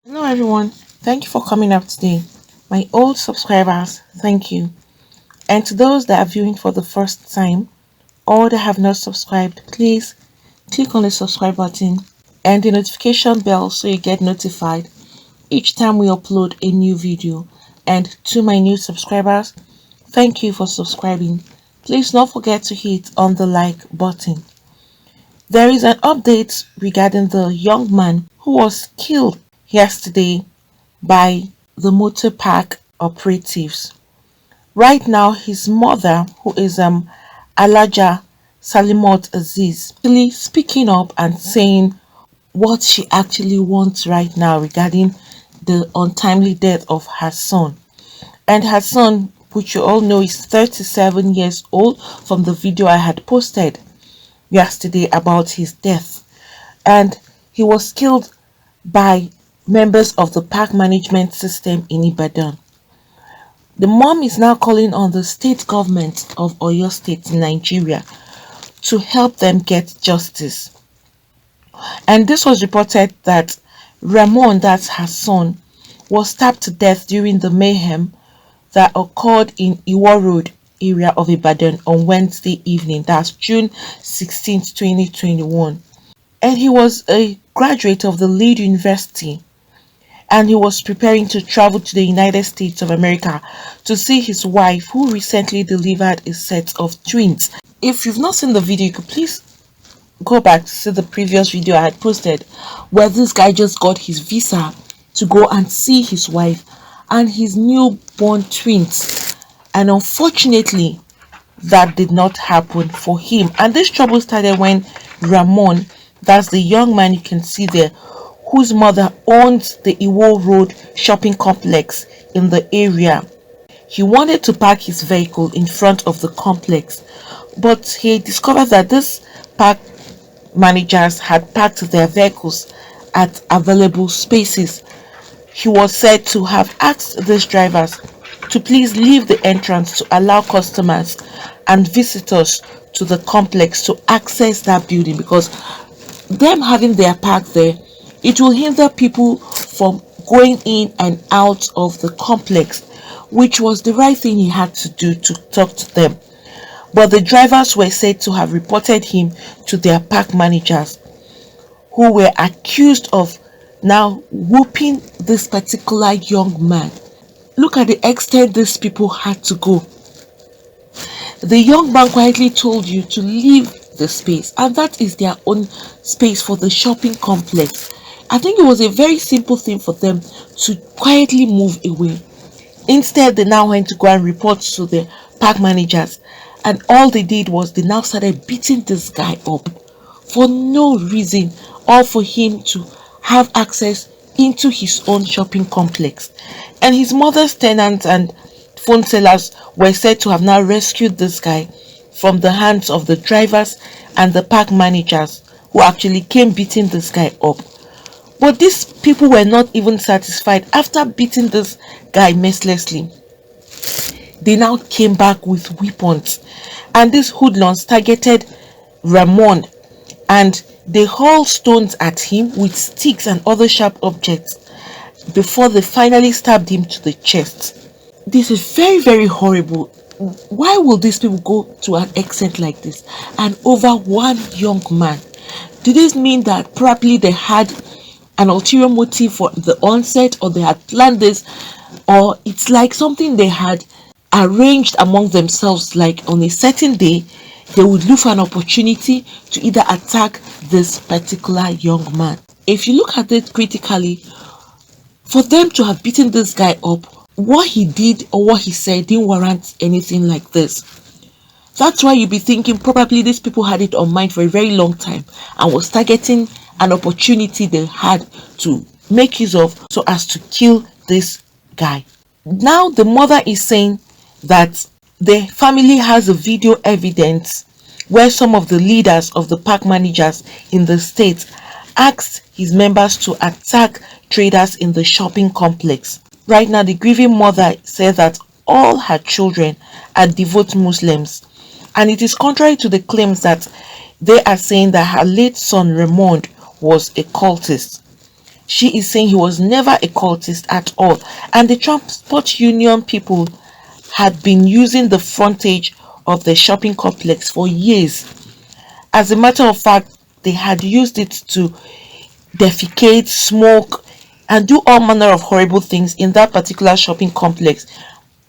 Hello everyone, thank you for coming up today. My old subscribers, thank you. And to those that are viewing for the first time or that have not subscribed, please click on the subscribe button and the notification bell so you get notified each time we upload a new video. And to my new subscribers, thank you for subscribing. Please don't forget to hit on the like button. There is an update regarding the young man who was killed yesterday by the motor park operatives. Right now, his mother, who is Alaja Salimot Aziz, really speaking up and saying what she actually wants right now regarding the untimely death of her son. And her son, which you all know is 37 years old from the video I had posted yesterday about his death. And he was killed by members of the park management system in Ibadan. The mom is now calling on the state government of Oyo State in Nigeria to help them get justice. And this was reported that Ramon, that's her son, was stabbed to death during the mayhem that occurred in Iwo Road area of Ibadan on Wednesday evening, that's June 16th, 2021. And he was a graduate of the Lead University, and he was preparing to travel to the United States of America to see his wife, who recently delivered a set of twins. If you've not seen the video, you could please go back to see the previous video I had posted where this guy just got his visa to go and see his wife and his newborn twins. And unfortunately, that did not happen for him. And this trouble started when Ramon, that's the young man you can see there, whose mother owns the Iwo Road shopping complex in the area. He wanted to park his vehicle in front of the complex, but he discovered that this park managers had parked their vehicles at available spaces. He was said to have asked these drivers to please leave the entrance to allow customers and visitors to the complex to access that building, because them having their park there, it will hinder people from going in and out of the complex, which was the right thing he had to do to talk to them. But the drivers were said to have reported him to their park managers, who were accused of now whooping this particular young man. Look at the extent these people had to go. The young man quietly told you to leave the space, and that is their own space for the shopping complex. I think it was a very simple thing for them to quietly move away. Instead, they now went to go and report to the park managers, and all they did was they now started beating this guy up for no reason, or for him to have access into his own shopping complex. And his mother's tenants and phone sellers were said to have now rescued this guy from the hands of the drivers and the park managers, who actually came beating this guy up. But these people were not even satisfied. After beating this guy mercilessly, they now came back with weapons, and these hoodlums targeted Ramon, and they hurled stones at him with sticks and other sharp objects before they finally stabbed him to the chest. This is very, very horrible. Why will these people go to an extent like this? And over one young man. Did this mean that probably they had an ulterior motive for the onset, or they had planned this, or it's like something they had arranged among themselves, like on a certain day they would look for an opportunity to either attack this particular young man? If you look at it critically, for them to have beaten this guy up, what he did or what he said didn't warrant anything like this. That's why you'd be thinking probably these people had it on mind for a very long time and was targeting an opportunity they had to make use of so as to kill this guy. Now the mother is saying that the family has a video evidence where some of the leaders of the park managers in the state asked his members to attack traders in the shopping complex. Right now, the grieving mother said that all her children are devout Muslims, and it is contrary to the claims that they are saying that her late son Raymond was a cultist. She is saying he was never a cultist at all. And the transport union people had been using the frontage of the shopping complex for years. As a matter of fact, they had used it to defecate, smoke, and do all manner of horrible things in that particular shopping complex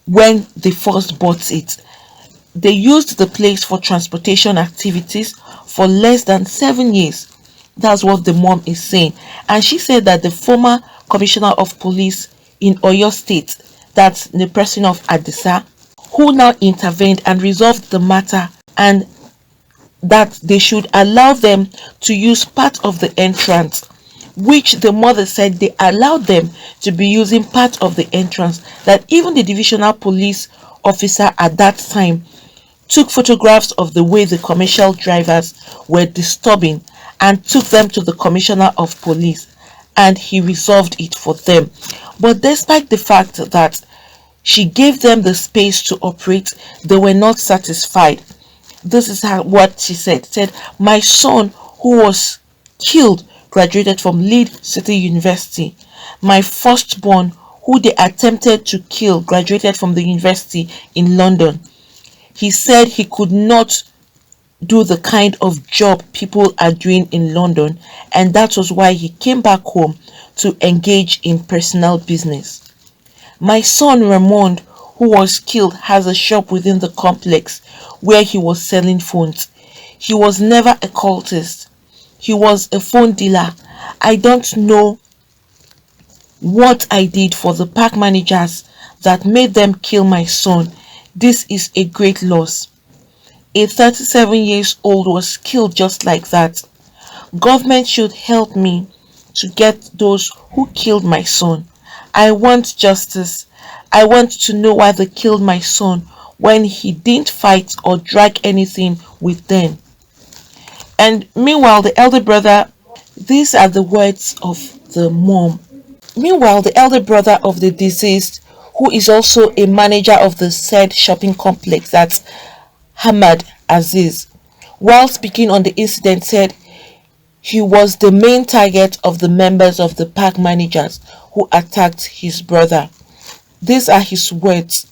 when they first bought it. They used the place for transportation activities for less than 7 years. That's what the mom is saying. And she said that the former commissioner of police in Oyo State, that's the person of Adisa, who now intervened and resolved the matter, and that they should allow them to use part of the entrance, which the mother said they allowed them to be using part of the entrance, that even the divisional police officer at that time took photographs of the way the commercial drivers were disturbing and took them to the commissioner of police, and he resolved it for them. But despite the fact that she gave them the space to operate, they were not satisfied. This is what she said, my son who was killed graduated from Leeds City University. My firstborn, who they attempted to kill, graduated from the university in London. He said he could not do the kind of job people are doing in London, and that was why he came back home to engage in personal business. My son Raymond, who was killed, has a shop within the complex where he was selling phones. He was never a cultist. He was a phone dealer. I don't know what I did for the park managers that made them kill my son. This is a great loss. A 37 years old was killed just like that. Government should help me to get those who killed my son. I want justice. I want to know why they killed my son when he didn't fight or drag anything with them. And meanwhile, the elder brother, these are the words of the mom. Meanwhile, the elder brother of the deceased, who is also a manager of the said shopping complex, that's Hamad Aziz, while speaking on the incident, said he was the main target of the members of the park managers who attacked his brother. These are his words.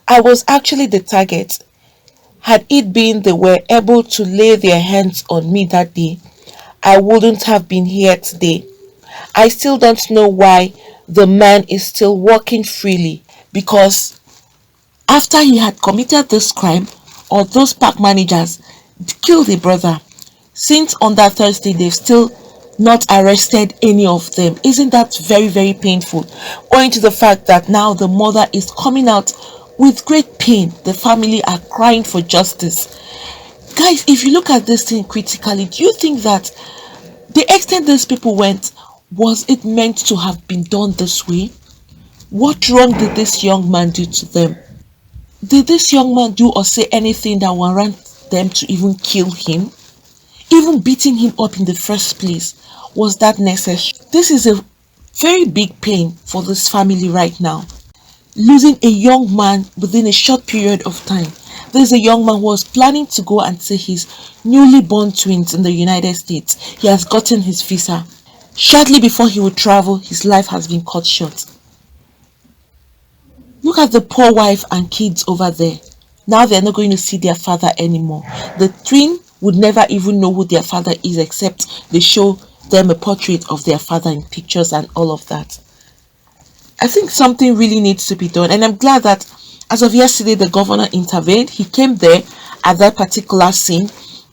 I was actually the target. Had it been they were able to lay their hands on me that day, I wouldn't have been here today. I still don't know why the man is still walking freely, because after he had committed this crime, or those park managers killed the brother, since on that Thursday they've still not arrested any of them. Isn't that very, very painful? Owing to the fact that now the mother is coming out with great pain. The family are crying for justice. Guys, if you look at this thing critically, do you think that the extent these people went, was it meant to have been done this way? What wrong did this young man do to them? Did this young man do or say anything that warrant them to even kill him? Even beating him up in the first place, was that necessary? This is a very big pain for this family right now. Losing a young man within a short period of time. This is a young man who was planning to go and see his newly born twins in the United States. He has gotten his visa. Shortly before he would travel, his life has been cut short. Look at the poor wife and kids over there. Now they're not going to see their father anymore. The twin would never even know who their father is, except they show them a portrait of their father in pictures and all of that. I think something really needs to be done, and I'm glad that as of yesterday the governor intervened. He came there at that particular scene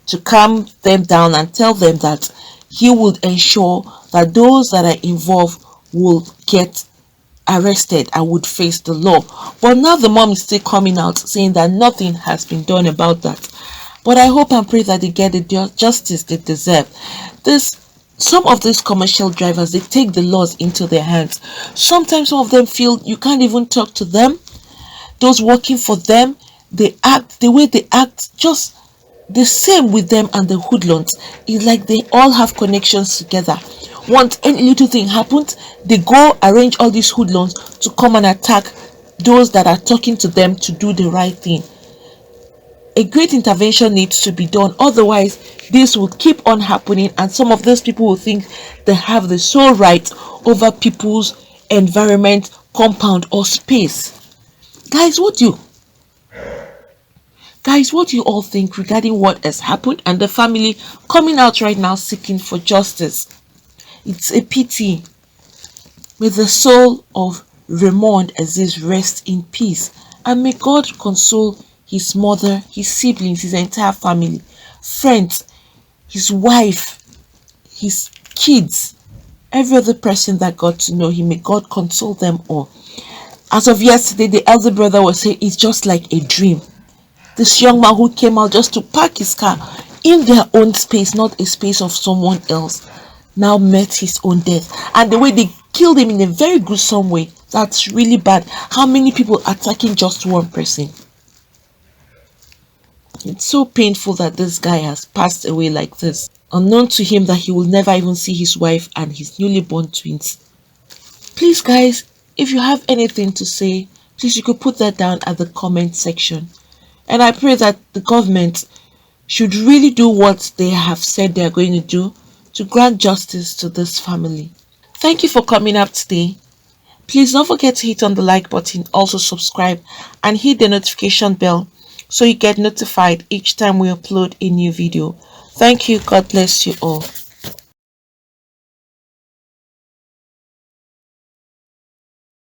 to calm them down and tell them that he would ensure that those that are involved will get arrested and would face the law. But now the mom is still coming out saying that nothing has been done about that. But I hope and pray that they get the justice they deserve. Some of these commercial drivers, they take the laws into their hands. Sometimes some of them feel you can't even talk to them. Those working for them, they act the way they act, just the same with them and the hoodlums. It's like they all have connections together. Once any little thing happens, they go arrange all these hoodlums to come and attack those that are talking to them to do the right thing. A great intervention needs to be done. Otherwise, this will keep on happening, and some of those people will think they have the sole right over people's environment, compound, or space. Guys, what do you all think regarding what has happened and the family coming out right now seeking for justice? It's a pity. May the soul of Raymond Aziz rest in peace, and may God console his mother, his siblings, his entire family, friends, his wife, his kids, every other person that got to know him. May God console them all. As of yesterday, the elder brother was saying it's just like a dream. This young man who came out just to park his car in their own space, not a space of someone else, now met his own death. And the way they killed him in a very gruesome way, that's really bad. How many people attacking just one person? It's so painful that this guy has passed away like this. Unknown to him that he will never even see his wife and his newly born twins. Please guys, if you have anything to say, please you could put that down at the comment section. And I pray that the government should really do what they have said they are going to do to grant justice to this family. Thank you for coming up today. Please don't forget to hit on the like button, also subscribe and hit the notification bell so you get notified each time we upload a new video. Thank you. God bless you all.